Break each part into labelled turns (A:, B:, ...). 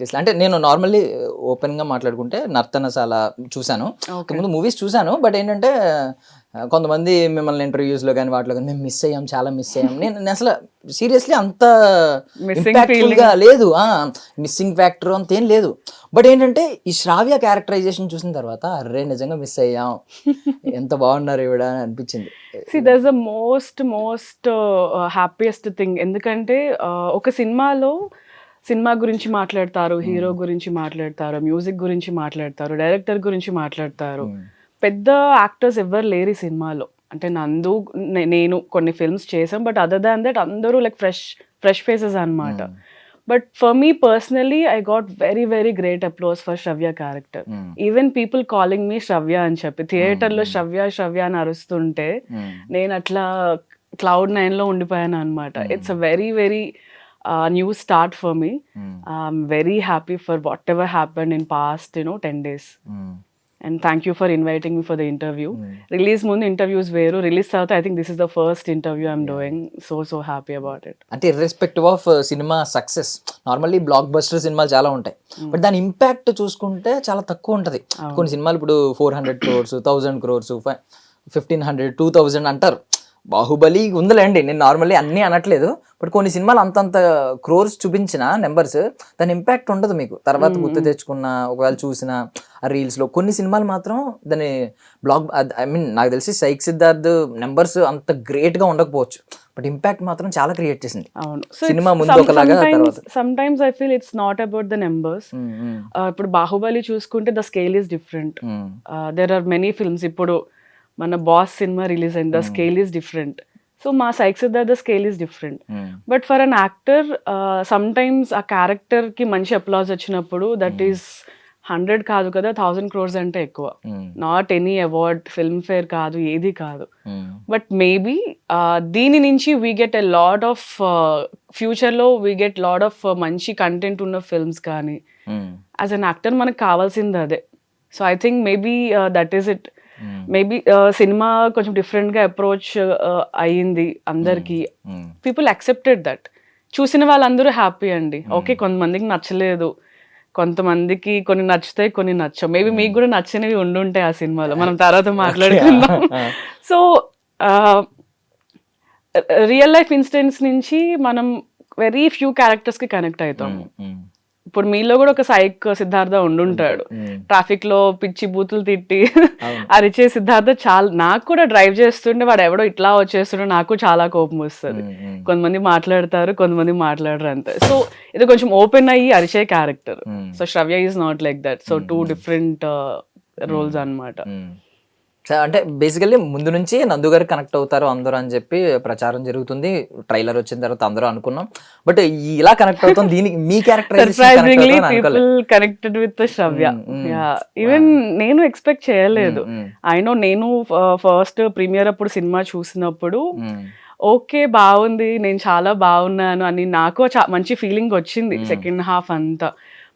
A: Seriously అంటే నేను normally ఓపెన్గా మాట్లాడుకుంటే నర్తనశాల చూశాను, ముందు మూవీస్ చూశాను. బట్ ఏంటంటే కొంతమంది మిమ్మల్ని ఇంటర్వ్యూస్లో కానీ వాటిలో కానీ మేము మిస్ అయ్యాం, చాలా మిస్ అయ్యాం. నేను అసలు సీరియస్లీ అంత ఇంపాక్ట్ఫుల్గా లేదు, మిస్సింగ్ ఫ్యాక్టర్ అంతేం లేదు. బట్ ఏంటంటే ఈ శ్రావ్య క్యారెక్టరైజేషన్ చూసిన తర్వాత అరే నిజంగా మిస్ అయ్యాం, ఎంత బాగున్నారు ఇవిడ అని అనిపించింది.
B: See, there's a most happiest thing. ఎందుకంటే ఒక సినిమా గురించి మాట్లాడతారు, హీరో గురించి మాట్లాడతారు, మ్యూజిక్ గురించి మాట్లాడతారు, డైరెక్టర్ గురించి మాట్లాడతారు. పెద్ద యాక్టర్స్ ఎవ్వరు లేరు ఈ సినిమాలో. అంటే నేను కొన్ని ఫిల్మ్స్ చేసాం, బట్ అదర్ దాన్ దట్ అందరూ లైక్ ఫ్రెష్ ఫేసెస్ అన్నమాట. But for me personally I got very great applause for Shravya character. Even people calling me Shravya అని చెప్పి థియేటర్లో శ్రవ్య అని అరుస్తుంటే నేను అట్లా Cloud9 లో ఉండిపోయాను అనమాట. It's a very new start for me. I'm very happy for whatever happened in past 10 days. And thank you for inviting me for the interview. Release ముందు ఇంటర్వ్యూస్ వేరు, రిలీజ్ తర్వాత I think this is the first interview I'm doing. So happy about it.
A: అంటే irrespective of cinema success, normally block buster సినిమాలు చాలా ఉంటాయి, but దాని impact చూసుకుంటే చాలా తక్కువ ఉంటుంది. కొన్ని సినిమాలు ఇప్పుడు 400 crores, 1000 crores, 1500, 2000 అంటారు. బాహుబలి ఉందిలేండి, నేను నార్మల్లీ అన్నీ అనట్లేదు, బట్ కొన్ని సినిమాలు అంతంత క్రోర్స్ చూపించిన నెంబర్స్ దాని ఇంపాక్ట్ ఉండదు మీకు తర్వాత గుర్తు తెచ్చుకున్న, ఒకవేళ చూసిన రీల్స్లో. కొన్ని సినిమాలు మాత్రం దాని ఐ మీన్ నాకు తెలిసి సైక్ సిద్ధార్థ్ నెంబర్స్ అంత గ్రేట్గా ఉండకపోవచ్చు, బట్ ఇంపాక్ట్ మాత్రం చాలా క్రియేట్ చేసింది.
B: అవును,
A: సినిమా ముందు ఒకలాగా
B: sometimes I feel it's not about the numbers. ఇప్పుడు బాహుబలి చూసుకుంటే the scale is different. There are many films. ఇప్పుడు మన బాస్ సినిమా రిలీజ్ అయింది, the scale is different. So మా psych Siddharth the scale is different. But for an actor sometimes ఆ క్యారెక్టర్కి మంచి applause వచ్చినప్పుడు దట్ ఈస్ 100 కాదు కదా, 1000 crores అంటే ఎక్కువ. Not any award, film fair కాదు, ఏది కాదు. బట్ మేబీ దీని నుంచి we get a lot of ఫ్యూచర్లో వీ గెట్ లాట్ ఆఫ్ మంచి కంటెంట్ ఉన్న ఫిల్మ్స్ కానీ యాజ్ అన్ యాక్టర్ మనకు కావాల్సింది అదే. So I think maybe that is it. Maybe cinema కొంచెం డిఫరెంట్గా అప్రోచ్ అయ్యింది అందరికి. People accepted that. చూసిన వాళ్ళందరూ హ్యాపీ అండి. ఓకే, కొంతమందికి నచ్చలేదు, కొంతమందికి కొన్ని నచ్చుతాయి, కొన్ని నచ్చవు. మేబీ మీకు కూడా నచ్చనివి ఉండుంటాయి ఆ సినిమాలో, మనం తర్వాత మాట్లాడుకుందాం. సో రియల్ లైఫ్ ఇన్సిడెంట్స్ నుంచి మనం వెరీ ఫ్యూ క్యారెక్టర్స్కి కనెక్ట్ అవుతాము. ఇప్పుడు మీలో కూడా ఒక సైక్ సిద్ధార్థ ఉండుంటాడు, ట్రాఫిక్ లో పిచ్చి బూతులు తిట్టి అరిచే సిద్ధార్థ. చాలా నాకు కూడా డ్రైవ్ చేస్తుంటే వాడు ఎవడో ఇట్లా వచ్చేస్తుండే నాకు చాలా కోపం వస్తుంది. కొంతమంది మాట్లాడతారు, కొంతమంది మాట్లాడరు అంతే. సో ఇది కొంచెం ఓపెన్ అయ్యి అరిచే character. So Shravya is not like that. So 2 different roles అన్నమాట.
A: అంటే బేసికల్లీ ముందు నుంచి నందు గారు కనెక్ట్ అవుతారు అందరూ అని చెప్పి ప్రచారం జరుగుతుంది. ట్రైలర్ వచ్చిన తర్వాత అందరూ అనుకున్నాం, బట్ ఇలా కనెక్ట్ అవుతాం దీనికి మీ
B: surprisingly people connected with Shravya. Even నేను ఎక్స్పెక్ట్ చేయలేదు. నేను ఫస్ట్ ప్రీమియర్ అప్పుడు సినిమా చూసినప్పుడు ఓకే బాగుంది, నేను చాలా బాగున్నాను అని నాకు మంచి ఫీలింగ్ వచ్చింది సెకండ్ హాఫ్ అంతా.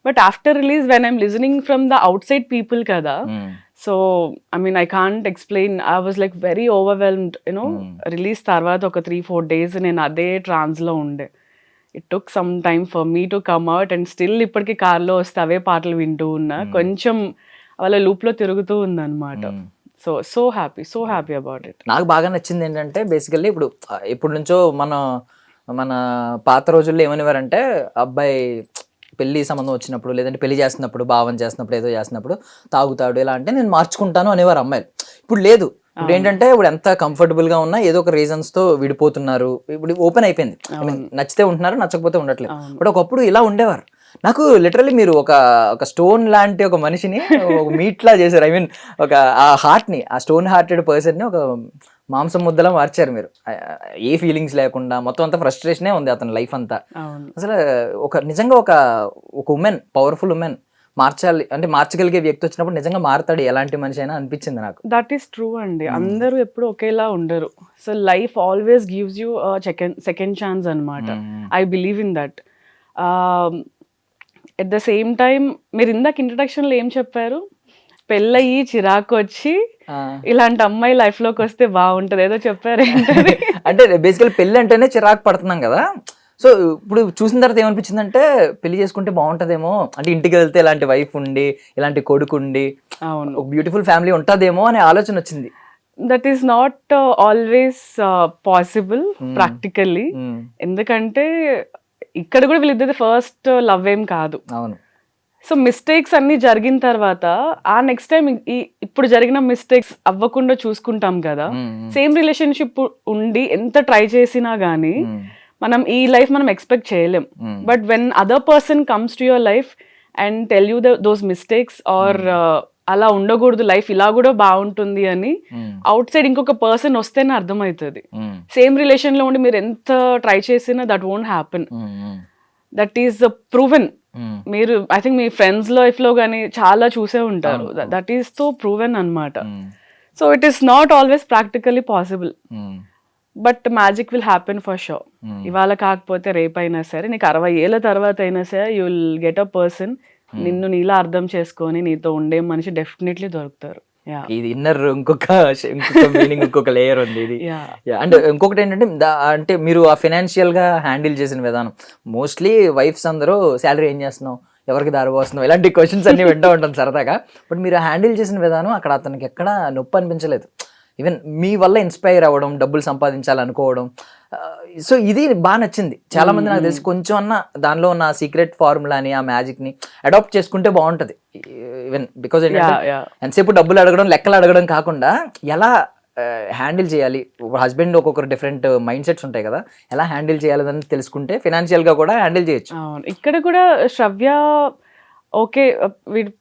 B: But after release when I'm listening from the outside people కదా, so I mean I can't explain. I was like very overwhelmed. Release తర్వాత ఒక 3-4 days నేను అదే ట్రాన్స్లో ఉండే. It took some time for me to come out. And still ఇప్పటికీ కార్లో వస్తే అవే పాటలు వింటూ ఉన్నా, కొంచెం వాళ్ళ లూప్లో తిరుగుతూ ఉందన్నమాట. So happy about it.
A: నాకు బాగా నచ్చింది ఏంటంటే బేసికల్లీ ఇప్పుడు నుంచో మన పాత రోజుల్లో ఏమనేవారంటే అబ్బాయి పెళ్లి సంబంధం వచ్చినప్పుడు లేదంటే పెళ్లి చేస్తున్నప్పుడు భావం చేస్తున్నప్పుడు ఏదో చేస్తున్నప్పుడు తాగుతాడు ఇలా అంటే నేను మార్చుకుంటాను అనేవారు అమ్మాయిలు. ఇప్పుడు లేదు. ఇప్పుడు ఏంటంటే ఇప్పుడు ఎంత కంఫర్టబుల్ గా ఉన్నా ఏదో ఒక రీజన్స్ తో విడిపోతున్నారు. ఇప్పుడు ఓపెన్ అయిపోయింది, నచ్చితే ఉంటున్నారు, నచ్చకపోతే ఉండట్లేదు. బట్ ఒకప్పుడు ఇలా ఉండేవారు. నాకు లిటరల్లీ మీరు ఒక స్టోన్ లాంటి ఒక మనిషిని ఒక మీట్ లా చేశారు. ఐ మీన్ ఆ హార్ట్ ని, ఆ స్టోన్ హార్టెడ్ పర్సన్ ని ఒక మాంసం ముద్దలా మార్చారు మీరు. ఏ ఫీలింగ్స్ లేకుండా మొత్తం అంతా ఫ్రస్ట్రేషనే ఉంది అతని లైఫ్ అంతా. అసలు నిజంగా ఒక ఉమెన్, పవర్ఫుల్ ఉమెన్ మార్చాలి అంటే మార్చగలిగే వ్యక్తి వచ్చినప్పుడు నిజంగా మారుతాడు ఎలాంటి మనిషి అయినా అనిపించింది నాకు.
B: దట్ ఈస్ ట్రూ అండి. అందరూ ఎప్పుడు ఒకేలా ఉండరు. So life always gives you second chance అన్నమాట. I believe in that. At the same time మీరు ఇందాక ఇంట్రడక్షన్లో ఏం చెప్పారు, పెళ్ళయి చిరాకు వచ్చి ఇలాంటి అమ్మాయి లైఫ్ లోకి వస్తే బాగుంటది ఏదో చెప్పారు.
A: అంటే బేసికల్ పెళ్లి అంటేనే చిరాకు పడుతున్నాం కదా, సో ఇప్పుడు చూసిన తర్వాత ఏమనిపించిందంటే పెళ్లి చేసుకుంటే బాగుంటదేమో, అంటే ఇంటికి వెళ్తే ఇలాంటి వైఫ్ ఉండి ఇలాంటి కొడుకు ఉండి
B: అవును.
A: ఒక బ్యూటిఫుల్ ఫ్యామిలీ ఉంటదేమో అనే ఆలోచన వచ్చింది.
B: That is not always possible practically.
A: మ్మ్.
B: ఎందుకంటే ఇక్కడ కూడా వీళ్ళిద్దరి ఫస్ట్ లవ్ ఏం కాదు.
A: అవును.
B: సో మిస్టేక్స్ అన్ని జరిగిన తర్వాత ఆ నెక్స్ట్ టైం ఇప్పుడు జరిగిన మిస్టేక్స్ అవ్వకుండా చూసుకుంటాం కదా.
A: మ్మ్.
B: సేమ్ రిలేషన్షిప్ ఉండి ఎంత ట్రై చేసినా గానీ
A: మ్మ్.
B: మనం ఈ లైఫ్ మనం ఎక్స్పెక్ట్ చేయలేం.
A: Hmm.
B: But when other person comes to your life and tell you those mistakes are అలా ఉండకూడదు, లైఫ్ ఇలా కూడా బాగుంటుంది అని
A: మ్మ్.
B: అవుట్ సైడ్ ఇంకొక పర్సన్ వస్తేనే అర్థమవుతుంది.
A: మ్మ్.
B: సేమ్ రిలేషన్ లో ఉండి మీరు ఎంత ట్రై చేసినా that won't happen.
A: Hmm.
B: That is proven.
A: మ్మ్.
B: మీరు I think me friends life లో కానీ చాలా చూసే ఉంటారు.
A: అవును.
B: దట్ ఈస్ తో ప్రూవెన్ అన్నమాట.
A: Hmm.
B: So it is not always practically possible,
A: hmm.
B: But magic will happen for sure. ఇవాళ కాకపోతే రేపైనా సరే, నీకు 60 ఏళ్ళ తర్వాత అయినా సరే you will get a person నిన్ను నీలా అర్థం చేసుకొని నీతో ఉండే మనిషి డెఫినెట్లీ దొరుకుతారు. యా
A: ఇది ఇన్నర్ ఇంకొక మీనింగ్, ఇంకొక లేయర్ ఉంది ఇది.
B: యా
A: అండ్ ఇంకొకటి ఏంటంటే అంటే మీరు ఆ ఫైనాన్షియల్ గా హ్యాండిల్ చేసిన విధానం, మోస్ట్లీ వైఫ్స్ అందరూ శాలరీ ఏం చేస్తున్నావు, ఎవరికి దారిపోస్తున్నావు, ఇలాంటి క్వశ్చన్స్ అన్ని వింటూ ఉంటాం సరదాగా. బట్ మీరు హ్యాండిల్ చేసిన విధానం అక్కడ అతనికి ఎక్కడ నొప్పి అనిపించలేదు. ఈవెన్ మీ వల్ల ఇన్స్పైర్ అవ్వడం, డబ్బులు సంపాదించాలనుకోవడం, సో ఇది బాగా నచ్చింది. చాలా మంది నాకు తెలిసి కొంచెం అన్న దానిలో ఉన్న సీక్రెట్ ఫార్ములాని, ఆ మ్యాజిక్ ని అడాప్ట్ చేసుకుంటే బాగుంటది. ఈవెన్ బికాజ్ ఏంటంటే ఎంతసేపు డబ్బులు అడగడం, లెక్కలు అడగడం కాకుండా ఎలా హ్యాండిల్ చేయాలి, హస్బెండ్ ఒక్కొక్కరు డిఫరెంట్ మైండ్ సెట్స్ ఉంటాయి కదా, ఎలా హ్యాండిల్ చేయాలని తెలుసుకుంటే ఫైనాన్షియల్ గా కూడా హ్యాండిల్ చేయొచ్చు.
B: అవును. ఇక్కడ కూడా శ్రవ్య ఓకే, వీడు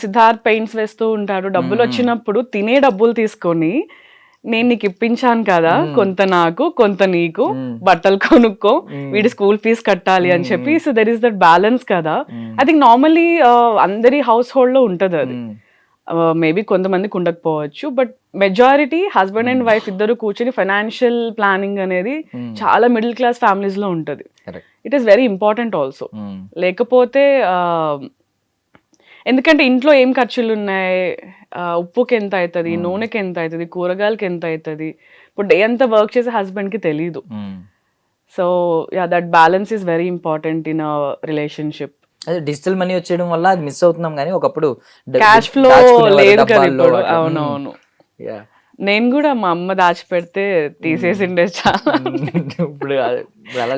B: సిద్ధార్థ్ పెయింట్స్ వేస్తూ ఉంటాడు, డబ్బులు వచ్చినప్పుడు తినే డబ్బులు తీసుకొని నేను నీకు ఇప్పించాను కదా, కొంత నాకు కొంత నీకు, బట్టలు కొనుక్కో, వీడి స్కూల్ ఫీజ్ కట్టాలి అని చెప్పి. So there is that balance కదా. ఐ థింక్ నార్మలీ అందరి హౌస్ హోల్డ్ లో ఉంటది అది. మేబీ కొంతమందికి ఉండకపోవచ్చు, but majority husband and wife ఇద్దరు కూర్చొని ఫైనాన్షియల్ ప్లానింగ్ అనేది చాలా మిడిల్ క్లాస్ ఫ్యామిలీస్ లో ఉంటది. It is very important also. లేకపోతే ఎందుకంటే ఇంట్లో ఏం ఖర్చులు ఉన్నాయి, ఉప్పుకి ఎంత అవుతుంది, నూనెకి ఎంత అవుతుంది, కూరగాయలకి ఎంత అవుతుంది, ఇప్పుడు డే అంతా వర్క్ చేసే హస్బెండ్కి తెలీదు. So yeah, that balance is very important in a relationship.
A: అదే డిజిటల్ మనీ వచ్చేయడం వల్ల అది మిస్ అవుతున్నాం, కానీ ఒకప్పుడు
B: క్యాష్ ఫ్లో లేదు కదా ఇప్పుడు. అవునవును. నేను కూడా మా అమ్మ దాచిపెడితే తీసేసిండే చాలా.
A: ఇప్పుడు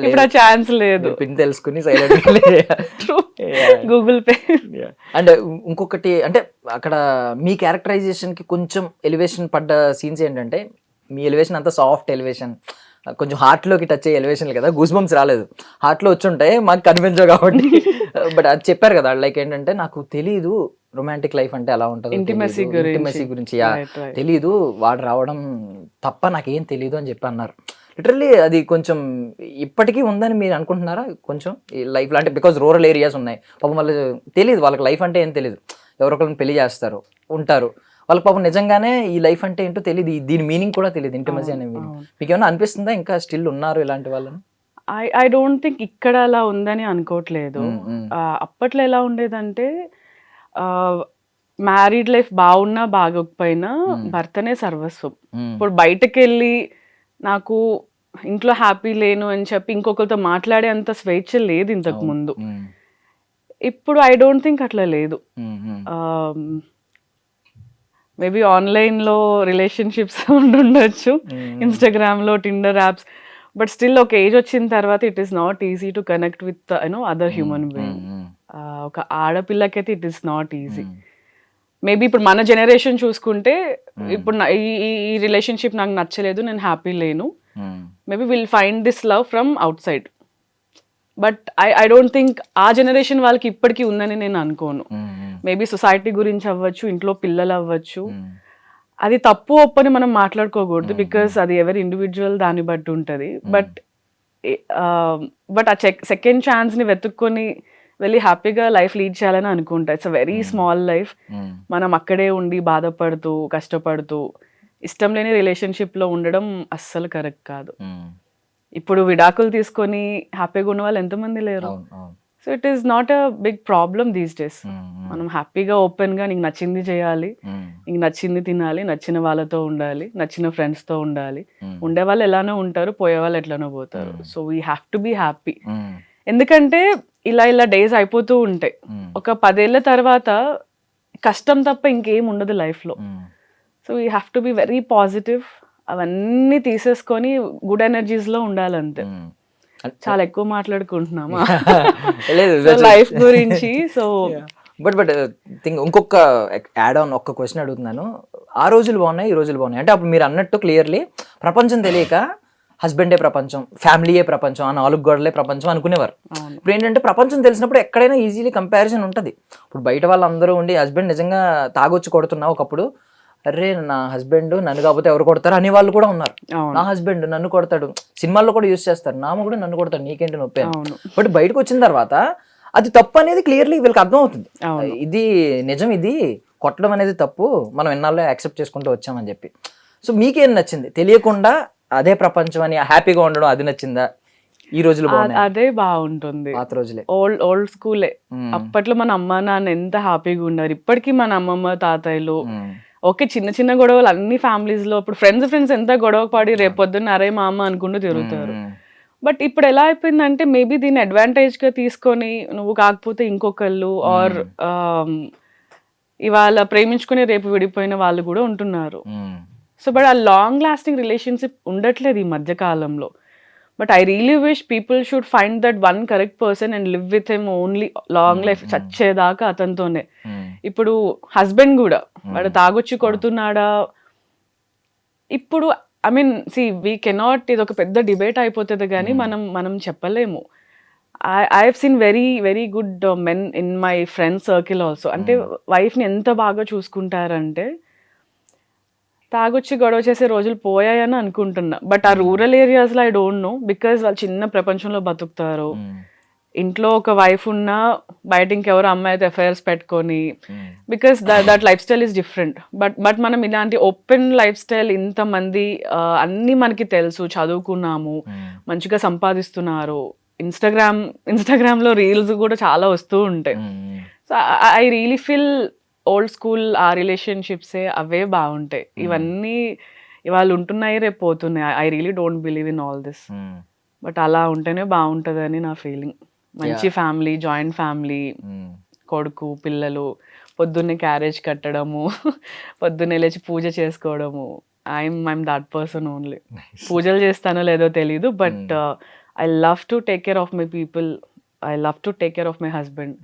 B: ఇప్పుడు ఆ ఛాన్స్ లేదు.
A: పిన్ తెలుసుకుని సైలెంట్
B: గూగుల్ పే.
A: అండ్ ఇంకొకటి అంటే అక్కడ మీ క్యారెక్టరైజేషన్ కి కొంచెం ఎలివేషన్ పడ్డ సీన్స్ ఏంటంటే, మీ ఎలివేషన్ అంతా సాఫ్ట్ ఎలివేషన్, కొంచెం హార్ట్లోకి టచ్ అయ్యే ఎలివేషన్ కదా, గూస్ బంప్స్ రాలేదు, హార్ట్లో వచ్చి ఉంటాయి, మాకు కనిపించవు కాబట్టి. బట్ అది చెప్పారు కదా, లైక్ ఏంటంటే నాకు తెలీదు రొమాంటిక్ లైఫ్ అంటే ఎలా ఉంటుంది, ఇంటిమసీ గురించి తెలీదు, వాడు రావడం తప్ప నాకేం తెలీదు అని చెప్పి అన్నారు. లిటరల్లీ అది కొంచెం ఇప్పటికీ ఉందని మీరు అనుకుంటున్నారా కొంచెం ఈ లైఫ్ అంటే? బికాజ్ రూరల్ ఏరియాస్ ఉన్నాయి, పాపం వాళ్ళు తెలియదు, వాళ్ళకి లైఫ్ అంటే ఏం తెలియదు, ఎవరొకరిని పెళ్లి చేస్తారు ఉంటారు, వాళ్ళకి పాపం నిజంగానే ఈ లైఫ్ అంటే ఏంటో తెలియదు, దీని మీనింగ్ కూడా తెలియదు, ఇంటిమసీ అనే మీనింగ్. మీకు ఏమైనా అనిపిస్తుందా ఇంకా స్టిల్ ఉన్నారు ఇలాంటి వాళ్ళని?
B: ఐ డోంట్ థింక్ ఇక్కడ అలా ఉందని అనుకోవట్లేదు. అప్పట్లో ఎలా ఉండేదంటే మ్యారీడ్ లైఫ్ బాగున్నా బాగోకపోయినా భర్తనే సర్వస్వం. ఇప్పుడు బయటకు వెళ్ళి నాకు ఇంట్లో హ్యాపీ లేను అని చెప్పి ఇంకొకరితో మాట్లాడే అంత స్వేచ్ఛ లేదు ఇంతకు ముందు. ఇప్పుడు ఐ డోంట్ థింక్ అట్లా లేదు. మేబీ ఆన్లైన్లో రిలేషన్షిప్స్ ఉండొచ్చు, ఇన్స్టాగ్రామ్లో, టిండర్ యాప్స్, బట్ స్టిల్ ఒక ఏజ్ వచ్చిన తర్వాత it is not easy to connect with other human being. ఒక ఆడపిల్లకైతే it is not easy. Maybe ఇప్పుడు మన జనరేషన్ చూసుకుంటే ఇప్పుడు ఈ రిలేషన్షిప్ నాకు నచ్చలేదు, నేను హ్యాపీ లేను, maybe will find this love from out side. But I don't think ఆ జనరేషన్ వాళ్ళకి ఇప్పటికీ ఉందని నేను అనుకోను. మేబీ సొసైటీ గురించి అవ్వచ్చు, ఇంట్లో పిల్లలు అవ్వచ్చు, అది తప్పు ఒప్పని మనం మాట్లాడుకోకూడదు, బికాస్ అది ఎవరి ఇండివిజువల్ దాన్ని బట్టి ఉంటుంది. బట్ ఆ సెకండ్ ఛాన్స్ని వెతుక్కొని వెళ్ళి హ్యాపీగా లైఫ్ లీడ్ చేయాలని అనుకుంటా. It's a very small life. మనం అక్కడే ఉండి బాధపడుతూ కష్టపడుతూ ఇష్టం లేని రిలేషన్షిప్లో ఉండడం అస్సలు కరెక్ట్ కాదు. ఇప్పుడు విడాకులు తీసుకొని హ్యాపీగా ఉన్న వాళ్ళు ఎంతమంది లేరు. So so it is not a big problem these days. మనం హ్యాపీగా ఓపెన్గా నీకు నచ్చింది చేయాలి, నీకు నచ్చింది తినాలి, నచ్చిన వాళ్ళతో ఉండాలి, నచ్చిన ఫ్రెండ్స్తో ఉండాలి. ఉండే వాళ్ళు ఎలానో ఉంటారు, పోయే వాళ్ళు ఎట్లానో పోతారు. So we have to be happy. ఎందుకంటే ఇలా డేస్ అయిపోతూ ఉంటాయి. ఒక 10 ఏళ్ళ తర్వాత కష్టం తప్ప ఇంకేం ఉండదు లైఫ్లో. So we have to be very positive. అవన్నీ తీసేసుకొని గుడ్ ఎనర్జీస్లో ఉండాలంతే. చాలా ఎక్కువ మాట్లాడుకుంటున్నామా లైఫ్ గురించి? సో
A: బట్ థింక్ ఇంకొక యాడ్ ఆన్ ఒక్క క్వశ్చన్ అడుగుతున్నాను. ఆ రోజులు బాగున్నాయి, ఈ రోజులు బాగున్నాయి అంటే అప్పుడు మీరు అన్నట్టు క్లియర్లీ ప్రపంచం తెలియక హస్బెండే ప్రపంచం, ఫ్యామిలీయే ప్రపంచం, ఆ 4 గోడలే ప్రపంచం అనుకునేవారు. ఇప్పుడు ఏంటంటే ప్రపంచం తెలిసినప్పుడు ఎక్కడైనా ఈజీలీ కంపారిజన్ ఉంటుంది. ఇప్పుడు బయట వాళ్ళందరూ ఉండి హస్బెండ్ నిజంగా తాగొచ్చి కొడుతున్నా ఒకప్పుడు, అరే నా హస్బెండ్ నన్ను కాకపోతే ఎవరు కొడతారు అనే వాళ్ళు కూడా ఉన్నారు. నా హస్బెండ్ నన్ను కొడతాడు, సినిమాల్లో కూడా యూజ్ చేస్తారు, నా కూడా నన్ను కొడతాడు, నీకేంటి నొప్పి. బట్ బయటకు వచ్చిన తర్వాత అది తప్పు అనేది క్లియర్లీ వీళ్ళకి అర్థం అవుతుంది. ఇది నిజం, ఇది కొట్టడం అనేది తప్పు, మనం ఎన్నాళ్ళో యాక్సెప్ట్ చేసుకుంటూ వచ్చామని చెప్పి. సో మీకేం నచ్చింది? తెలియకుండా అదే ప్రపంచం అని హ్యాపీగా ఉండడం అది నచ్చిందా? ఈ రోజులు
B: అదే బాగుంటుంది.
A: పాత రోజులే,
B: ఓల్డ్ స్కూలే. అప్పట్లో మన అమ్మ నాన్న ఎంత హ్యాపీగా ఉన్నారు. ఇప్పటికీ మన అమ్మమ్మ తాతయ్యలు ఓకే చిన్న చిన్న గొడవలు అన్ని ఫ్యామిలీస్ లో, ఇప్పుడు ఫ్రెండ్స్ ఎంత గొడవ పడి రేపొద్దున్న అరే మా అమ్మ అనుకుంటూ తిరుగుతారు. బట్ ఇప్పుడు ఎలా అయిపోయిందంటే మేబీ దీన్ని అడ్వాంటేజ్ గా తీసుకొని నువ్వు కాకపోతే ఇంకొకళ్ళు ఆర్ ఇవాళ ప్రేమించుకుని రేపు విడిపోయిన వాళ్ళు కూడా ఉంటున్నారు. సో బట్ ఆ లాంగ్ లాస్టింగ్ రిలేషన్షిప్ ఉండట్లేదు ఈ మధ్య కాలంలో. But I really wish people should find that one correct person and live with him only long life, చచ్చేదాకా అతనితోనే. ఇప్పుడు హస్బెండ్ కూడా వాడు తాగొచ్చి కొడుతున్నాడా, ఇప్పుడు I mean see we cannot, ఇది ఒక పెద్ద డిబేట్ అయిపోతుంది కానీ మనం చెప్పలేము. I have seen very very good men in my friend circle also. అంటే వైఫ్ని ఎంత బాగా చూసుకుంటారంటే తాగొచ్చి గొడవ చేసే రోజులు పోయాయని అనుకుంటున్నా. బట్ ఆ రూరల్ ఏరియాస్లో ఐ డోంట్ నో, బికాజ్ వాళ్ళు చిన్న ప్రపంచంలో బతుకుతారు. ఇంట్లో ఒక వైఫ్ ఉన్నా బయట ఇంకెవరు అమ్మాయితో ఎఫ్ఐఆర్స్ పెట్టుకొని, because that life style is different. But మనం ఇలాంటి ఓపెన్ లైఫ్ స్టైల్, ఇంతమంది అన్నీ మనకి తెలుసు, చదువుకున్నాము, మంచిగా సంపాదిస్తున్నారు, ఇన్స్టాగ్రామ్లో రీల్స్ కూడా చాలా వస్తూ ఉంటాయి. So I really feel old school ఆ రిలేషన్షిప్సే అవే బాగుంటాయి. ఇవన్నీ ఇవాళ ఉంటున్నాయి, రేపు పోతున్నాయి. I really don't believe in all this. But అలా ఉంటేనే బాగుంటుందని నా ఫీలింగ్. మంచి ఫ్యామిలీ, జాయింట్ ఫ్యామిలీ, కొడుకు పిల్లలు, పొద్దున్నే క్యారేజ్ కట్టడము, పొద్దున్నే లేచి పూజ చేసుకోవడము. I'm that person only. పూజలు చేస్తానో లేదో తెలీదు, but I love to take care of my people. I love to take care of my husband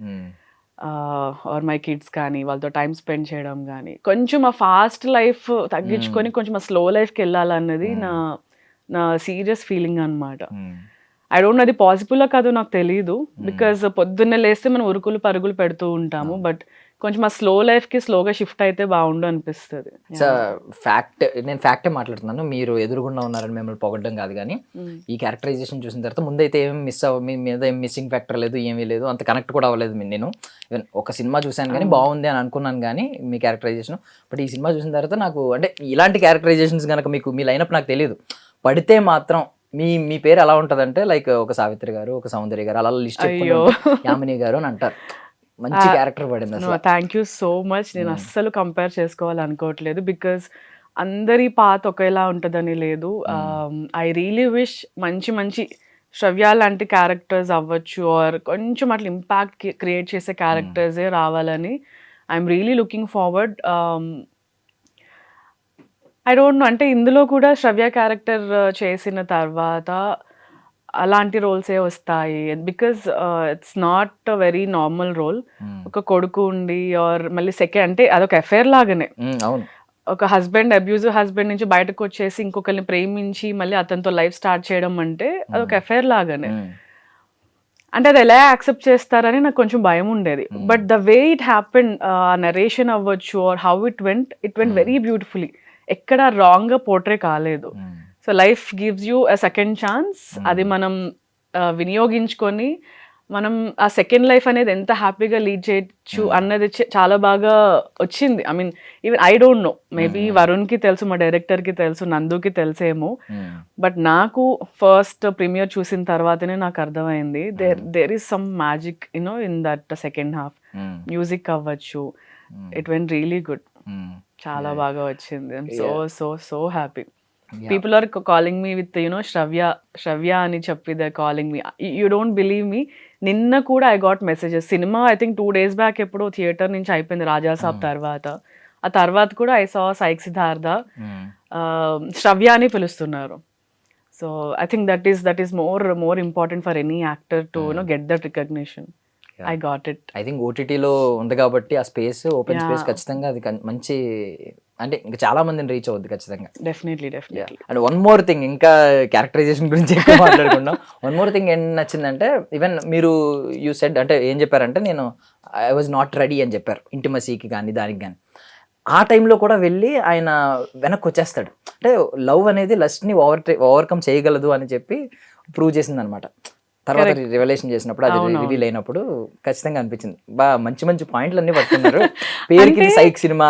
B: or my kids కానీ, వాళ్ళతో టైం స్పెండ్ చేయడం కానీ. కొంచెం ఆ ఫాస్ట్ లైఫ్ తగ్గించుకొని కొంచెం ఆ స్లో లైఫ్కి వెళ్ళాలన్నది నా సీరియస్ ఫీలింగ్ అనమాట. ఐ డోంట్ నో అది పాసిబుల్ కాదో నాకు తెలియదు, బికాజ్ పొద్దున్నే లేస్తే మనం ఉరుకులు పరుగులు పెడుతూ ఉంటాము. బట్ కొంచెం ఆ స్లో లైఫ్కి స్లోగా షిఫ్ట్ అయితే బాగుండు అనిపిస్తుంది.
A: నేను ఫ్యాక్టే మాట్లాడుతున్నాను, మీరు ఎదురుగుండా ఉన్నారని మిమ్మల్ని పొగడ్డం కాదు. కానీ ఈ క్యారెక్టరైజేషన్ చూసిన తర్వాత ముందైతే ఏం మీ మీద ఏం మిస్సింగ్ ఫ్యాక్టర్ లేదు, ఏమీ లేదు, అంత కనెక్ట్ కూడా అవ్వలేదు. నేను ఈవెన్ ఒక సినిమా చూశాను కానీ బాగుంది అని అనుకున్నాను కానీ మీ క్యారెక్టరైజేషన్. బట్ ఈ సినిమా చూసిన తర్వాత నాకు అంటే ఇలాంటి క్యారెక్టరైజేషన్స్ కనుక మీకు మీ లైనప్ నాకు తెలియదు, పడితే మాత్రం మీ పేరు ఎలా ఉంటదంటే లైక్ ఒక సావిత్రి గారు, ఒక సౌందర్య గారు, అలా లిస్ట్ యామిని గారు అని అంటారు. మంచి క్యారెక్టర్ పడింది.
B: Thank you so much. నేను అస్సలు కంపేర్ చేసుకోవాలనుకోవట్లేదు, బికాజ్ అందరి పాత ఒకేలా ఉంటుందని లేదు. ఐ రియలీ విష్ మంచి శ్రవ్య లాంటి క్యారెక్టర్స్ అవ్వచ్చు, ఆర్ కొంచెం అట్లా ఇంపాక్ట్ క్రియేట్ చేసే క్యారెక్టర్సే రావాలని I'm really looking forward. I don't no, అంటే ఇందులో కూడా శ్రవ్య క్యారెక్టర్ చేసిన తర్వాత అలాంటి రోల్సే వస్తాయి, because it's not a very normal role. ఒక కొడుకు ఉండి ఆర్ మళ్ళీ సెకండ్ అంటే అదొక అఫైర్ లాగానే, ఒక అబ్యూజివ్ హస్బెండ్ నుంచి బయటకు వచ్చేసి ఇంకొకరిని ప్రేమించి మళ్ళీ అతనితో లైఫ్ స్టార్ట్ చేయడం అంటే అదొక అఫైర్ లాగానే. అంటే అది ఎలా యాక్సెప్ట్ చేస్తారని నాకు కొంచెం భయం ఉండేది. But the way it happen, narration అవ్వచ్చు or how it went very beautifully. ఎక్కడ రాంగ్గా పోర్ట్రే కాలేదు. So life gives you a second chance. అది మనం వినియోగించుకొని మనం ఆ సెకండ్ లైఫ్ అనేది ఎంత హ్యాపీగా లీడ్ చేయొచ్చు అన్నది చాలా బాగా వచ్చింది. I mean even I don't know, maybe వరుణ్కి తెలుసు, మా డైరెక్టర్కి తెలుసు, నందుకి తెలుసేమో, బట్ నాకు ఫస్ట్ ప్రీమియర్ చూసిన తర్వాతనే నాకు అర్థమైంది there is some magic you know in that second half. Music అవ్వచ్చు, ఇట్ వెంట్ రియలీ గుడ్. చాలా బాగా వచ్చింది. I'm so so so happy. People are calling me with Shravya అని చెప్పి they calling me. You don't believe me, నిన్న కూడా I got messages. Cinema I think 2 days back ఎప్పుడో theatre నుంచి అయిపోయింది రాజాసాబ్ తర్వాత. ఆ తర్వాత కూడా ఐ సా సైక్ సిద్ధార్థ శ్రవ్య అని పిలుస్తున్నారు. So I think that is more important for any actor to get that recognition. I got it.
A: I think ఓటీటీలో ఉంది కాబట్టి ఆ స్పేస్, ఓపెన్ స్పేస్ ఖచ్చితంగా అది మంచి, అంటే ఇంకా చాలా మందిని రీచ్ అవుద్ది ఖచ్చితంగా.
B: Definitely.
A: And one more thing, ఇంకా క్యారెక్టరైజేషన్ గురించి ఎక్కువ మాట్లాడుకున్నాం. వన్ మోర్ థింగ్ ఏం నచ్చిందంటే, ఈవెన్ మీరు యూ సెడ్ అంటే ఏం చెప్పారంటే, నేను ఐ వాజ్ నాట్ రెడీ అని చెప్పారు ఇంటిమసీకి కానీ దానికి కానీ. ఆ టైంలో కూడా వెళ్ళి ఆయన వెనక్కి వచ్చేస్తాడు. అంటే లవ్ అనేది లస్ట్ని ఓవర్కమ్ చేయగలదు అని చెప్పి ప్రూవ్ చేసింది అనమాట. తర్వాత రివల్యూషన్ చేసినప్పుడు, అది రివీల్ అయినప్పుడు ఖచ్చితంగా అనిపించింది. మంచి మంచి పాయింట్లు అన్ని పట్టుకున్నారు. పేరుకి సైక్ సినిమా,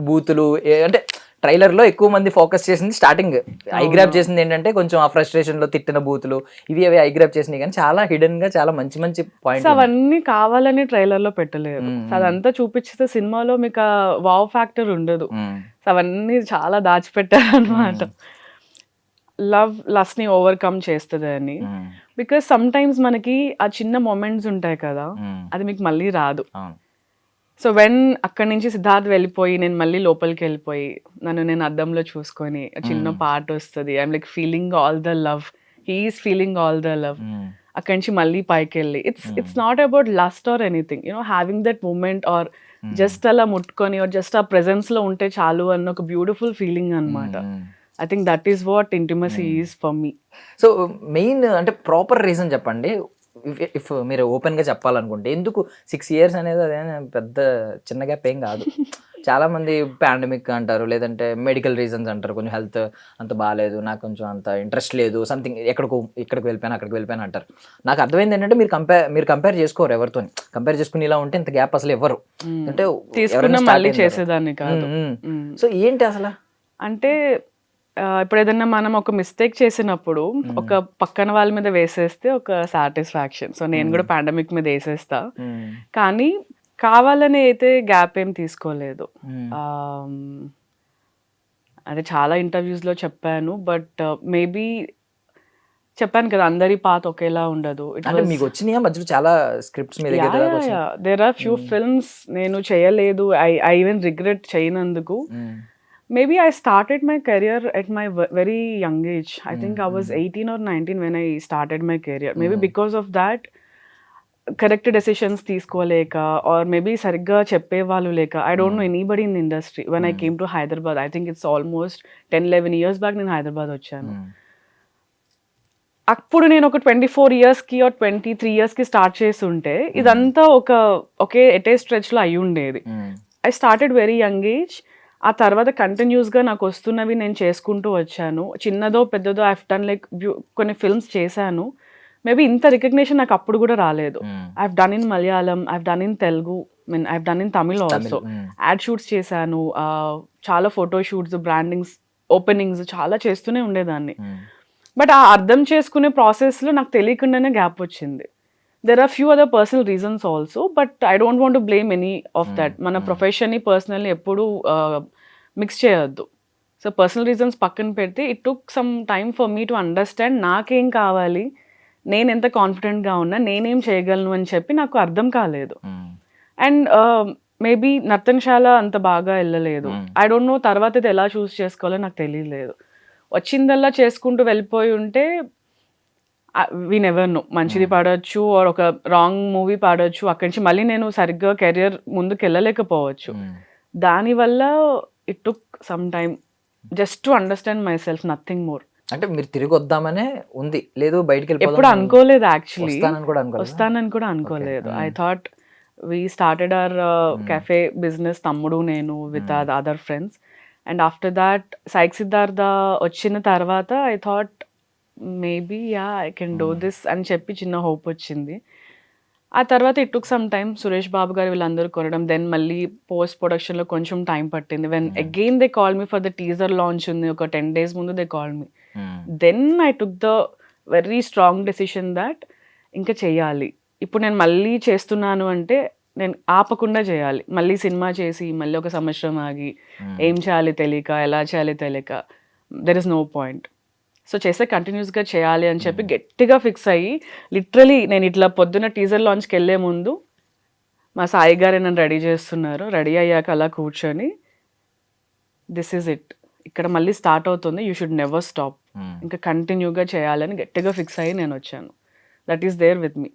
A: బూతులు, అంటే ట్రైలర్ లో ఎక్కువ మంది ఫోకస్ చేసింది స్టార్టింగ్ ఐ గ్రాప్ చేసింది ఏంటంటే కొంచెం ఆ ఫ్రస్ట్రేషన్ లో తిట్టిన బూతులు, ఇవి అవి ఐ గ్రాప్ చేసినాయి. కానీ చాలా హిడెన్ గా చాలా మంచి మంచి పాయింట్స్
B: అవన్నీ కావాలని ట్రైలర్ లో పెట్టలేదు. అదంతా చూపించితే సినిమాలో మీకు వావ్ ఫ్యాక్టర్ ఉండదు. అవన్నీ చాలా దాచిపెట్టారు అనమాట. లవ్ని ఓవర్కమ్ చేస్తుంది అని. బికాస్ సమ్ టైమ్స్ మనకి ఆ చిన్న మొమెంట్స్ ఉంటాయి కదా, అది మీకు మళ్ళీ రాదు. సో వెన్ అక్కడి నుంచి సిద్ధార్థ్ వెళ్ళిపోయి నేను మళ్ళీ లోపలికి వెళ్ళిపోయి నన్ను నేను అద్దంలో చూసుకొని చిన్న పాట వస్తుంది, I'm like feeling all the love, he's feeling all the love. అక్కడి నుంచి మళ్ళీ పైకి వెళ్ళి it's not about lust or anything, you know having that moment or just అలా ముట్టుకొని ఆర్ జస్ట్ ఆ ప్రెజెన్స్ లో ఉంటే చాలు అన్న ఒక బ్యూటిఫుల్ ఫీలింగ్ అనమాట. I think that is what intimacy is for me.
A: So main అంటే ప్రాపర్ రీజన్ చెప్పండి, ఇఫ్ మీరు ఓపెన్గా చెప్పాలనుకుంటే. ఎందుకు 6 years అనేది అదే పెద్ద చిన్న గ్యాప్ ఏం కాదు. చాలా మంది పాండమిక్ అంటారు, లేదంటే మెడికల్ రీజన్స్ అంటారు, కొంచెం హెల్త్ అంత బాగాలేదు, నాకు కొంచెం అంత ఇంట్రెస్ట్ లేదు, సంథింగ్ ఇక్కడికి వెళ్ళిపోయాను అక్కడికి వెళ్ళిపోయాను అంటారు. నాకు అర్థమైంది ఏంటంటే మీరు కంపేర్ చేసుకోరు ఎవరితో. కంపేర్ చేసుకుని ఇలా ఉంటే ఇంత గ్యాప్ అసలు ఎవరు అంటే
B: మళ్ళీ చేసేదాన్ని కాదు.
A: సో ఏంటి అసలు
B: అంటే ఇప్పుడు ఏదన్నా మనం ఒక మిస్టేక్ చేసినప్పుడు ఒక పక్కన వాళ్ళ మీద వేసేస్తే ఒక సాటిస్ఫాక్షన్. సో నేను కూడా పాండమిక్ మీద వేసేస్తా, కానీ కావాలని అయితే గ్యాప్ ఏం తీసుకోలేదు. అదే చాలా ఇంటర్వ్యూస్లో చెప్పాను, బట్ మేబీ చెప్పాను కదా అందరి పాత ఒకేలా ఉండదు.
A: మీకు వచ్చినాయా మధ్యలో చాలా స్క్రిప్ట్స్ మీద?
B: దేర్ ఆర్ ఫ్యూ ఫిల్మ్స్ నేను చేయలేదు, ఐ ఈవెన్ రిగ్రెట్ చేయనందుకు. Maybe I started my career at my very young age. I think I was 18 or 19 when I started my career. Maybe because of that, correct decisions తీసుకోలేక, or maybe సరిగ్గా చెప్పేవాళ్ళు లేక, I don't know anybody in the industry. When I came to Hyderabad, I think it's almost 10-11 years back నేను హైదరాబాద్ వచ్చాను. అప్పుడు నేను ఒక 24 yearsకి or 23 yearsకి start చేసి ఉంటే ఇదంతా ఒకే ఎటే స్ట్రెచ్లో అయి ఉండేది. I started very young age. ఆ తర్వాత కంటిన్యూస్గా నాకు వస్తున్నవి నేను చేసుకుంటూ వచ్చాను. చిన్నదో పెద్దదో ఐ డన్ లైక్ కొన్ని ఫిల్మ్స్ చేశాను. మేబీ ఇంత రికగ్నిషన్ నాకు అప్పుడు కూడా రాలేదు. I done in Malayalam, I done in Telugu, I done in Tamil also. Add shoots చేశాను, చాలా ఫోటో షూట్స్, బ్రాండింగ్స్, ఓపెనింగ్స్ చాలా చేస్తూనే ఉండేదాన్ని. బట్ ఆ అర్థం చేసుకునే ప్రాసెస్లో నాకు తెలియకుండానే గ్యాప్ వచ్చింది. There are few other personal reasons also, but I don't want to blame any of that. మన ప్రొఫెషన్ని పర్సనల్లీ ఎప్పుడు మిక్స్ చేయొద్దు. సో పర్సనల్ రీజన్స్ పక్కన పెడితే it took some time for me to understand నాకేం కావాలి, నేను ఎంత కాన్ఫిడెంట్గా ఉన్నా, నేనేం చేయగలను అని చెప్పి నాకు అర్థం కాలేదు. అండ్ మేబీ నర్తనశాల అంత బాగా వెళ్ళలేదు. ఐ డోంట్ నో తర్వాత ఇది ఎలా చూస్ చేసుకోవాలో నాకు తెలియలేదు. వచ్చిందల్లా చేసుకుంటూ వెళ్ళిపోయి ఉంటే వి నెవర్ నో, మంచిది పాడవచ్చు ఆర్ ఒక రాంగ్ మూవీ పాడవచ్చు, అక్కడి నుంచి మళ్ళీ నేను సరిగ్గా కెరియర్ ముందుకు వెళ్ళలేకపోవచ్చు. దానివల్ల it took some time just to understand my self, nothing more.
A: అంటే మీరు తిరిగి వద్దామనే ఉంది, లేదు బయటికి
B: ఎప్పుడు అనుకోలేదు యాక్చువల్లీ, వస్తానని కూడా అనుకోలేదు. I thought we started our cafe business, తమ్ముడు నేను with other friends. And after that psych Siddhartha వచ్చిన తర్వాత I thought maybe I can do this అని చెప్పి చిన్న హోప్ వచ్చింది. ఆ తర్వాత it took some time, Suresh Babu garu వీళ్ళందరూ కొనడం, దెన్ మళ్ళీ పోస్ట్ ప్రొడక్షన్లో కొంచెం టైం పట్టింది. When again they call me for the teaser launch ఉంది, ఒక 10 days ముందు they call me. Then I took the very strong decision that ఇంకా చెయ్యాలి. ఇప్పుడు నేను మళ్ళీ చేస్తున్నాను అంటే నేను ఆపకుండా చేయాలి. మళ్ళీ సినిమా చేసి మళ్ళీ ఒక సంవత్సరం ఆగి ఏం చేయాలి తెలియక, ఎలా చేయాలి తెలియక, there is no point. So చేస్తే కంటిన్యూస్గా చేయాలి అని చెప్పి గట్టిగా ఫిక్స్ అయ్యి, లిటరలీ నేను ఇట్లా పొద్దున్న టీజర్ లాంచ్కి వెళ్ళే ముందు మా సాయి గారే నన్ను రెడీ చేస్తున్నారు. రెడీ అయ్యాక అలా కూర్చొని దిస్ ఈజ్ ఇట్, ఇక్కడ మళ్ళీ స్టార్ట్ అవుతుంది, యూ షుడ్ నెవర్ స్టాప్, ఇంకా కంటిన్యూగా చేయాలని గట్టిగా ఫిక్స్ అయ్యి నేను వచ్చాను. That is there with me.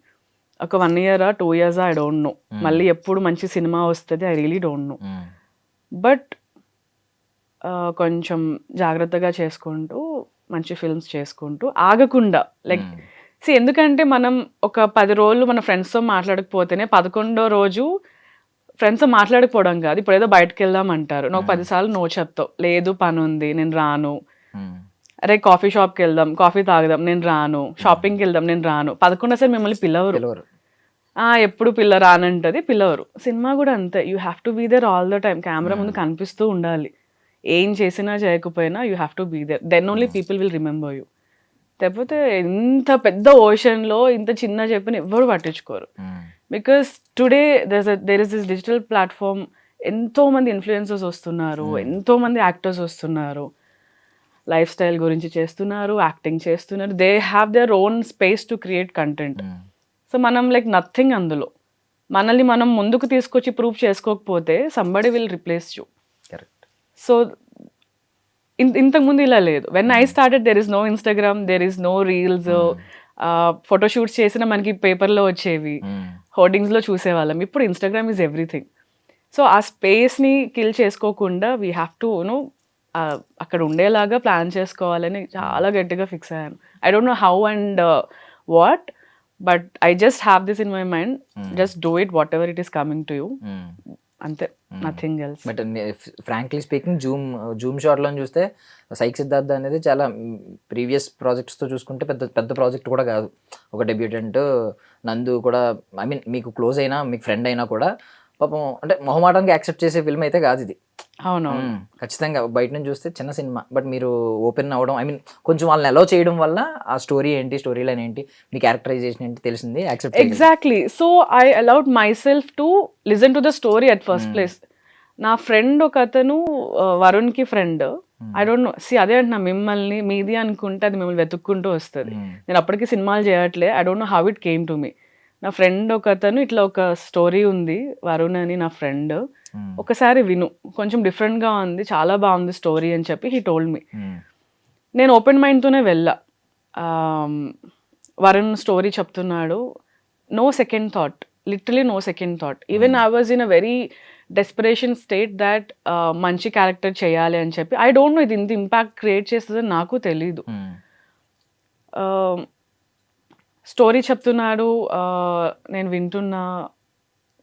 B: ఒక 1 year 2 years I don't no, మళ్ళీ ఎప్పుడు మంచి సినిమా వస్తుంది I really don't know. But కొంచెం జాగ్రత్తగా చేసుకుంటూ మంచి ఫిల్మ్స్ చేసుకుంటూ ఆగకుండా, లైక్ ఎందుకంటే మనం ఒక 10 రోజులు మన ఫ్రెండ్స్తో మాట్లాడకపోతేనే 11వ రోజు ఫ్రెండ్స్తో మాట్లాడకపోవడం కాదు, ఇప్పుడు ఏదో బయటకు వెళ్దాం అంటారు, నువ్వు 10 సార్లు నో చెప్తావు, లేదు పని ఉంది నేను రాను, అరే కాఫీ షాప్కి వెళ్దాం, కాఫీ తాగుదాం, నేను రాను, షాపింగ్కి వెళ్దాం, నేను రాను. 11 సార్ మిమ్మల్ని పిలవరు, ఎప్పుడు పిల్ల రానంటది, పిలవరు. సినిమా కూడా అంతే, you have to be there all the time, camera ముందు కనిపిస్తూ ఉండాలి, ఏం చేసినా చేయకపోయినా you have to be there, then only people will remember you. లేకపోతే ఇంత పెద్ద ఓషన్లో ఇంత చిన్న చెప్పిన ఎవ్వరు పట్టించుకోరు. Because today there is this digital platform, ఎంతో మంది ఇన్ఫ్లుయెన్సర్స్ వస్తున్నారు, ఎంతో మంది యాక్టర్స్ వస్తున్నారు, లైఫ్ స్టైల్ గురించి చేస్తున్నారు, యాక్టింగ్ చేస్తున్నారు, they have their own space to create content. So మనం లైక్ నథింగ్ అందులో. మనల్ని మనం ముందుకు తీసుకొచ్చి ప్రూవ్ చేసుకోకపోతే somebody will replace you. So ఇంతకుముందు ఇలా లేదు. When I started there is no Instagram, there is no reels, photoshoots చేసిన మనకి పేపర్లో వచ్చేవి, హోర్డింగ్స్లో చూసేవాళ్ళం. ఇప్పుడు ఇన్స్టాగ్రామ్ ఈజ్ ఎవ్రీథింగ్. సో ఆ స్పేస్ని కిల్ చేసుకోకుండా వీ హ్యావ్ టు యూనో అక్కడ ఉండేలాగా ప్లాన్ చేసుకోవాలని చాలా గట్టిగా ఫిక్స్ అయ్యాను. I don't know how and what, but I just have this in my mind, just do it whatever it is coming to you, అంతే, nothing else.
A: But frankly speaking zoom షాట్లో చూస్తే psych Siddhartha అనేది చాలా previous ప్రాజెక్ట్స్తో చూసుకుంటే పెద్ద పెద్ద project కూడా కాదు, ఒక డెబ్యూటెంట్. నందు కూడా ఐ మీన్ మీకు క్లోజ్ అయినా మీకు ఫ్రెండ్ అయినా కూడా పాపం అంటే మొహమాటానికి యాక్సెప్ట్ చేసే ఫిల్మ్ అయితే కాదు ఇది.
B: అవును,
A: ఖచ్చితంగా బయట నుంచి చూస్తే చిన్న సినిమా, బట్ మీరు ఓపెన్ అవ్వడం, ఐ మీన్ కొంచెం వాళ్ళని అలౌ చేయడం వల్ల ఆ స్టోరీ ఏంటి, స్టోరీ లైన్ ఏంటి, మీ క్యారెక్టరైజేషన్ ఏంటి తెలిసింది, accept.
B: Exactly. So I allowed my self to listen to the story at first place. నా ఫ్రెండ్ ఒక అతను, వరుణ్కి ఫ్రెండ్, ఐ డోంట్ నో, అదే అంటున్నా, మిమ్మల్ని మీది అనుకుంటే అది మిమ్మల్ని వెతుక్కుంటూ వస్తుంది. నేను అప్పటికి సినిమాలు చేయట్లే, I don't know how it came to me. నా ఫ్రెండ్ ఒక అతను ఇట్లా ఒక స్టోరీ ఉంది, వరుణ్ అని నా ఫ్రెండ్, ఒకసారి విను, కొంచెం డిఫరెంట్గా ఉంది, చాలా బాగుంది స్టోరీ అని చెప్పి హీ టోల్డ్ మీ. నేను ఓపెన్ మైండ్తోనే వెళ్ళా. వరుణ్ స్టోరీ చెప్తున్నాడు, no second thought, literally no second thought. Even I was in a very desperation state that మంచి క్యారెక్టర్ చేయాలి అని చెప్పి. ఐ డోంట్ నో ఇది ఇంత ఇంపాక్ట్ క్రియేట్ చేస్తుందని నాకు తెలీదు. స్టోరీ చెప్తున్నాడు, నేను వింటున్నా,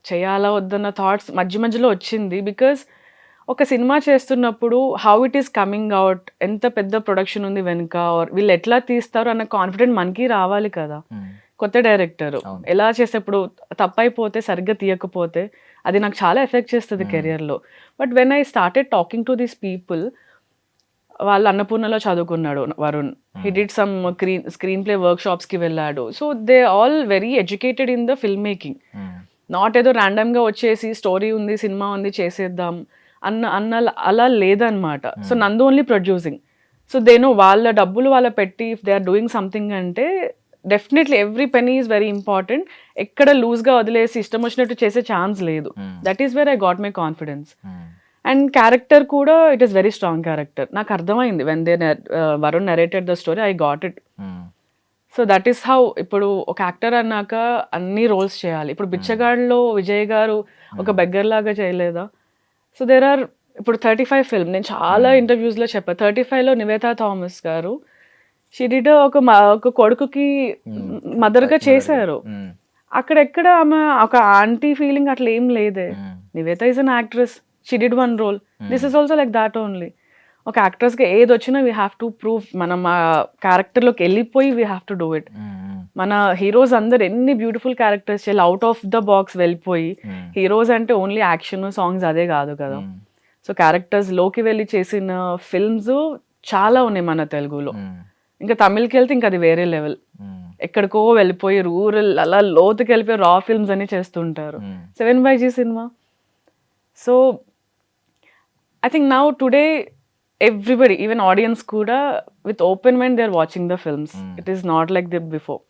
B: చేయాలా వద్దన్న థాట్స్ మధ్య మధ్యలో వచ్చింది. బికాస్ ఒక సినిమా చేస్తున్నప్పుడు how it is coming out, ఎంత పెద్ద ప్రొడక్షన్ ఉంది వెనుక, వీళ్ళు ఎట్లా తీస్తారు అన్న కాన్ఫిడెంట్ మనకి రావాలి కదా. కొత్త డైరెక్టర్ ఎలా చేసేప్పుడు తప్పైపోతే, సరిగ్గా తీయకపోతే అది నాకు చాలా ఎఫెక్ట్ చేస్తుంది కెరియర్లో. But when I started talking to these people, వాళ్ళు అన్నపూర్ణలో చదువుకున్నాడు Varun, he did some screenplay work షాప్స్కి వెళ్ళాడు. So they all very educated in the film making, not ఏదో ర్యాండమ్గా వచ్చేసి స్టోరీ ఉంది, సినిమా ఉంది, చేసేద్దాం అన్న అలా లేదనమాట. సో నందు ఓన్లీ ప్రొడ్యూసింగ్. సో దేనో వాళ్ళ డబ్బులు వాళ్ళ పెట్టి if they are doing something అంటే definitely every penny is very important. ఎక్కడ లూజ్గా వదిలేసి ఇష్టం వచ్చినట్టు చేసే ఛాన్స్ లేదు. That is where I got my confidence. And character కూడా it is very strong character. నాకు అర్థమైంది when they Varun narrated the story, I got it. So that is how. ఇప్పుడు ఒక యాక్టర్ అన్నాక అన్ని రోల్స్ చేయాలి. ఇప్పుడు బిచ్చగాడ్లో విజయ్ గారు ఒక బెగ్గర్ లాగా చేయలేదా? సో దేర్ ఆర్ ఇప్పుడు 35 ఫిల్మ్, నేను చాలా ఇంటర్వ్యూస్లో చెప్పాను. 35లో నివేతా థామస్ గారు షీ డిడ్ ఒక కొడుకుకి మదర్గా చేశారు. అక్కడెక్కడ ఆమె ఒక ఆంటీ ఫీలింగ్ అట్లా ఏం లేదే. Nivetha is an actress, she did one role. This is also like that only. ఒక యాక్ట్రెస్గా ఏది వచ్చినా వీ హ్యావ్ టు ప్రూవ్, మనం ఆ క్యారెక్టర్లోకి వెళ్ళిపోయి we have to do it. మన హీరోస్ అందరు ఎన్ని బ్యూటిఫుల్ క్యారెక్టర్స్ చేయాలి, అవుట్ ఆఫ్ ద బాక్స్ వెళ్ళిపోయి. హీరోస్ అంటే ఓన్లీ యాక్షన్ సాంగ్స్ అదే కాదు కదా. సో క్యారెక్టర్స్ లోకి వెళ్ళి చేసిన ఫిల్మ్స్ చాలా ఉన్నాయి మన తెలుగులో. ఇంకా తమిళ్కి వెళ్తే ఇంకా అది వేరే లెవెల్. ఎక్కడికో వెళ్ళిపోయి రూరల్ అలా లోతుకి వెళ్ళిపోయి రా ఫిల్మ్స్ అని చేస్తుంటారు. 7/G cinema. So I think now today everybody, even audience కూడా with open mind they are watching the films. It is not like the before.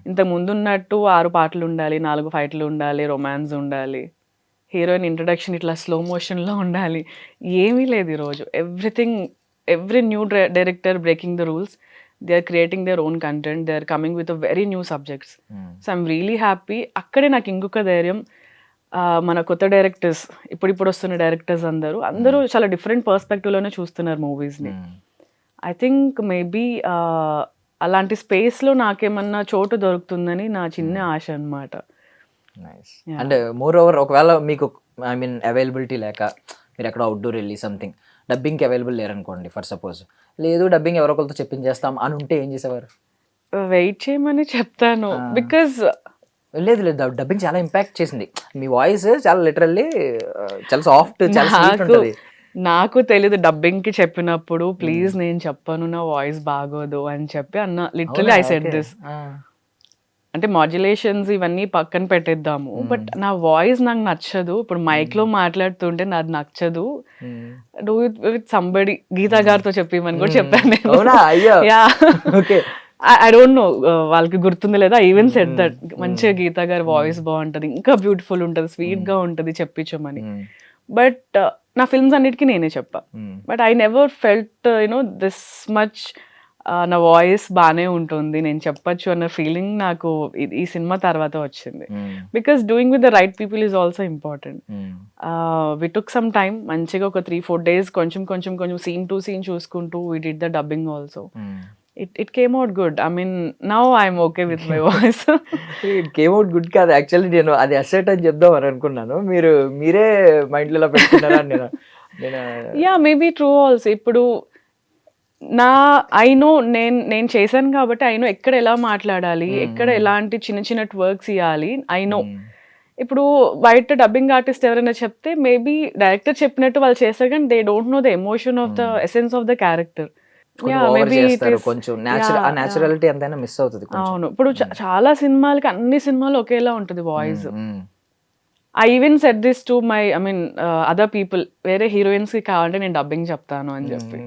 B: ఇంతకు ముందు ఉన్నట్టు 6 పాటలు ఉండాలి, 4 ఫైట్లు ఉండాలి, రొమాన్స్ ఉండాలి, హీరోయిన్ ఇంట్రడక్షన్ ఇట్లా స్లో మోషన్లో ఉండాలి, ఏమీ లేదు ఈరోజు. Everything, every new director breaking the rules. They are creating their own content, they are coming with very new subjects. So I'm really happy. అక్కడే నాకు ఇంకొక ధైర్యం, మన కొత్త డైరెక్టర్స్, ఇప్పుడు వస్తున్న డైరెక్టర్స్ అందరూ చాలా డిఫరెంట్ పర్స్పెక్టివ్లోనే చూస్తున్నారు మూవీస్ని. ఐ థింక్ మేబీ అలాంటి స్పేస్లో నాకేమన్నా చోటు దొరుకుతుందని నా చిన్న ఆశ అనమాట.
A: అండ్ మోర్ ఓవర్ ఒకవేళ మీకు ఐ మీన్ అవైలబిలిటీ లేక మీరు ఎక్కడ అవుట్డోర్ వెళ్ళి సంథింగ్ డబ్బింగ్కి అవైలబుల్ లేరనుకోండి ఫర్ సపోజ్, లేదు డబ్బింగ్ ఎవరో ఒకరితో చెప్పించేస్తాం అని ఉంటే ఏం చేసేవారు?
B: వెయిట్ చేయమని చెప్తాను. బికాజ్
A: లేదు డబ్బింగ్ చాలా ఇంపాక్ట్ చేసింది. మీ వాయిస్ చాలా లిటరల్లీ చాలా సాఫ్ట్, చాలా స్వీట్ ఉంటుంది.
B: నాకు తెలీదు డబ్బింగ్ కి చెప్పినప్పుడు ప్లీజ్ నేను చెప్పను నా వాయిస్ బాగోదు అని చెప్పి అన్న. Literally I said this. అంటే మాడ్యులేషన్స్ ఇవన్నీ పక్కన పెట్టేద్దాము, బట్ నా వాయిస్ నాకు నచ్చదు. ఇప్పుడు మైక్ లో మాట్లాడుతుంటే నాకు నచ్చదు. Do it with somebody. Geetha గారితో చెప్పమని కూడా చెప్పాను నేను. ఐ డోంట్ నో వాళ్ళకి గుర్తుంది లేదా, ఈవెన్ సెట్ దట్ మంచిగా గీతా గారి వాయిస్ బాగుంటది, ఇంకా బ్యూటిఫుల్ ఉంటది, స్వీట్ గా ఉంటది, చెప్పించమని. బట్ నా ఫిల్మ్స్ అన్నిటికీ నేనే చెప్పా. But I never felt you know this much నా వాయిస్ బాగానే ఉంటుంది, నేను చెప్పచ్చు అన్న ఫీలింగ్ నాకు ఈ సినిమా తర్వాత వచ్చింది. Because doing with the right people is also important. We took some time, మంచిగా ఒక 3-4 days కొంచెం సీన్ టు సీన్ చూసుకుంటూ we did the dubbing also. It came out good. I mean, now I'm okay with my voice.
A: It came out good కాదు actually, నేను అది asset అని చెప్దామని అనుకున్నాను, మీరే మైండ్లో పెట్టుకున్నారా నేను.
B: Yeah maybe true also. ఇప్పుడు ఐ నో నేను చేశాను కాబట్టి ఐ నో ఎక్కడ ఎలా మాట్లాడాలి, ఎక్కడ ఎలాంటి చిన్న వర్క్స్ ఇవ్వాలి ఐ నో. ఇప్పుడు బయట డబ్బింగ్ ఆర్టిస్ట్ ఎవరైనా చెప్తే మేబీ డైరెక్టర్ చెప్పినట్టు వాళ్ళు చేస్తారు, కానీ they don't know the emotion of the essence of the character.
A: Naturality ఎంతైనా మిస్ అవుతుంది.
B: అవును, ఇప్పుడు చాలా సినిమాలకి అన్ని సినిమాలు ఒకేలా ఉంటుంది voice. I even set this to my other people, వేరే హీరోయిన్స్ కి కావాలంటే నేను డబ్బింగ్ చెప్తాను అని చెప్పి.